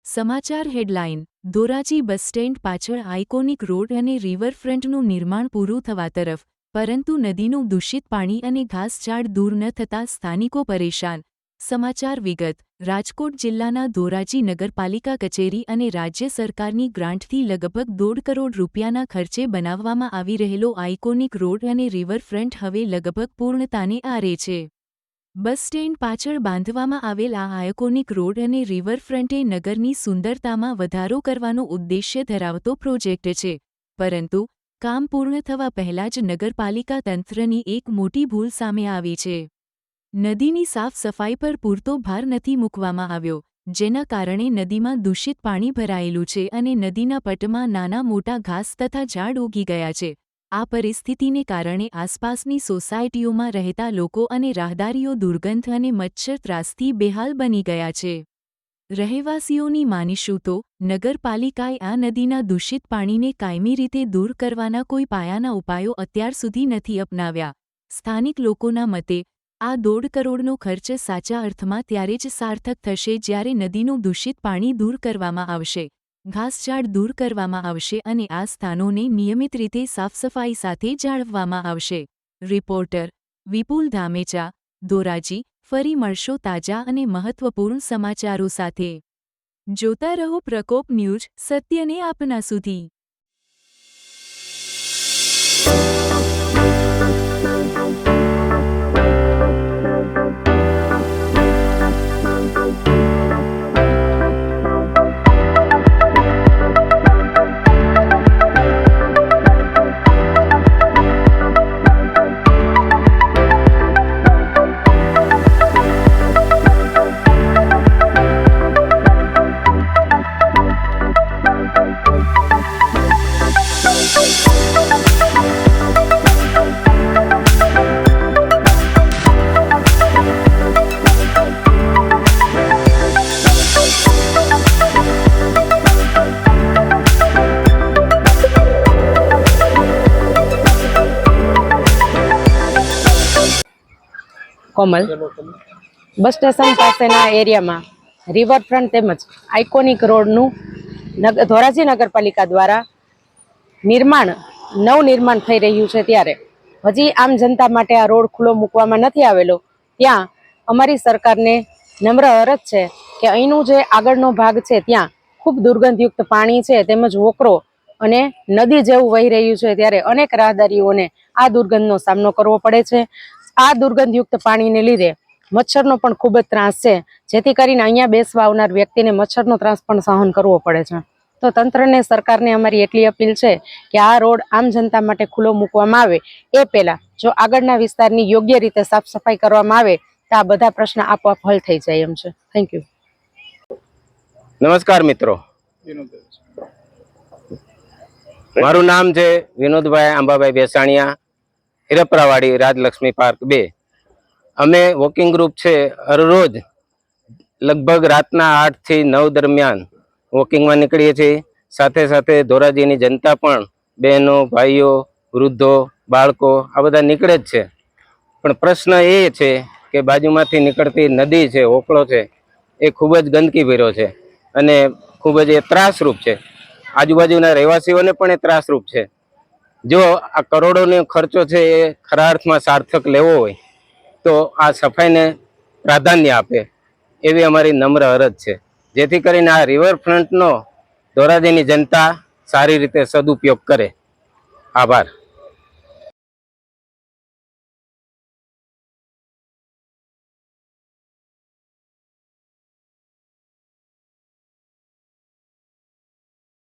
સમાચાર headline Dhoraji bus stand પાછળ iconic road અને રિવરફ્રન્ટનું નિર્માણ પૂરું થવા તરફ, પરંતુ નદીનું દૂષિત પાણી અને ઘાસઝાડ દૂર ન થતાં સ્થાનિકો પરેશાન. સમાચાર વિગત રાજકોટ જિલ્લાના ધોરાજી નગરપાલિકા કચેરી અને રાજ્ય સરકારની ગ્રાન્ટથી લગભગ 1.5 કરોડ રૂપિયાના ખર્ચે બનાવવામાં આવી રહેલો આઇકોનિક રોડ અને રિવરફ્રન્ટ હવે લગભગ પૂર્ણતાને આરે છે. બસ સ્ટેન્ડ પાછળ બાંધવામાં આવેલ આ આઇકોનિક રોડ અને રિવરફ્રન્ટ એ નગરની સુંદરતામાં વધારો કરવાનો ઉદ્દેશ્ય ધરાવતો પ્રોજેક્ટ છે, પરંતુ કામ પૂર્ણ થવા પહેલાં જ નગરપાલિકા તંત્રની એક મોટી ભૂલ સામે આવી છે. નદીની સાફ સફાઈ પર પૂરતો ભાર નથી મૂકવામાં આવ્યો, જેના કારણે નદીમાં દૂષિત પાણી ભરાયેલું છે અને નદીના પટમાં નાના મોટા ઘાસ તથા ઝાડ ઉગી ગયા છે. આ પરિસ્થિતિને કારણે આસપાસની સોસાયટીઓમાં રહેતા લોકો અને રાહદારીઓ દુર્ગંધ અને મચ્છર ત્રાસથી બેહાલ બની ગયા છે. રહેવાસીઓની માનીશું તો નગરપાલિકાએ આ નદીના દૂષિત પાણીને કાયમી રીતે દૂર કરવાના કોઈ પાયાના ઉપાયો અત્યાર સુધી નથી અપનાવ્યા. સ્થાનિક લોકોના મતે આ 1.5 કરોડનો ખર્ચ સાચા અર્થમાં ત્યારે જ સાર્થક થશે જ્યારે નદીનું દૂષિત પાણી દૂર કરવામાં આવશે, ઘાસઝાડ દૂર કરવામાં આવશે અને આ સ્થાનોને નિયમિત રીતે સાફસફાઈ સાથે જાળવવામાં આવશે. રિપોર્ટર વિપુલ ધામેચા, ધોરાજી. ફરી મળશો તાજા અને મહત્વપૂર્ણ સમાચારો સાથે. જોતા રહો પ્રકોપ ન્યૂઝ, સત્યને આપના સુધી. કોમલ બસ સ્ટેશન પાસેના એરિયામાં રિવરફ્રન્ટ તેમજ આઇકોનિક રોડનું ધોરાજી નગરપાલિકા દ્વારા નવનિર્માણ થઈ રહ્યું છે, ત્યારે હજી આમ જનતા માટે આ રોડ ખુલ્લો મૂકવામાં નથી આવેલો. ત્યાં અમારી સરકારને નમ્ર અરજ છે કે અહીંનું જે આગળનો ભાગ છે ત્યાં ખૂબ દુર્ગંધયુક્ત પાણી છે તેમજ વોકરો અને નદી જેવું વહી રહ્યું છે, ત્યારે અનેક રાહદારીઓને આ દુર્ગંધનો સામનો કરવો પડે છે. આ દુર્ગંધયુક્ત પાણીને લીધે મચ્છરનો પણ ખૂબ જ ત્રાસ છે, જેથી કરીને અહીંયા બેસવા આવનાર વ્યક્તિને મચ્છરનો ત્રાસ પણ સહન કરવો પડે છે. તો તંત્રને, સરકારને અમારી એટલી અપીલ છે કે આ રોડ આમ જનતા માટે ખુલ્લો મૂકવામાં આવે એ પહેલા જો આગળના વિસ્તારની યોગ્ય રીતે સાફ સફાઈ કરવામાં આવે તો આ બધા પ્રશ્ન આપોઆપ હલ થઈ જાય એમ છે. Thank you. નમસ્કાર મિત્રો, મારું નામ છે વિનોદભાઈ આંબાભાઈ બેસાણીયા, હિરપરાવાડી, રાજલક્ષ્મી પાર્ક 2. અમે વોકિંગ ગ્રુપ છે, હરરોજ લગભગ રાતના 8 થી 9 દરમિયાન વોકિંગમાં નીકળીએ છીએ. સાથે સાથે ધોરાજીની જનતા પણ, બહેનો, ભાઈઓ, વૃદ્ધો, બાળકો આ બધા નીકળે જ છે. પણ પ્રશ્ન એ છે કે બાજુમાંથી નીકળતી નદી છે, ઓકળો છે, એ ખૂબ જ ગંદકી ભર્યો છે અને ખૂબ જ એ ત્રાસરૂપ છે. આજુબાજુના રહેવાસીઓને પણ એ ત્રાસરૂપ છે. જો આ કરોડોનો ખર્ચો છે એ ખરા અર્થમાં સાર્થક લેવો હોય તો આ સફાઈને પ્રાધાન્ય આપે એવી અમારી નમ્ર અરજ છે, જેથી કરીને આ રિવરફ્રન્ટનો ધોરાજીની જનતા સારી રીતે સદુપયોગ કરે. આભાર.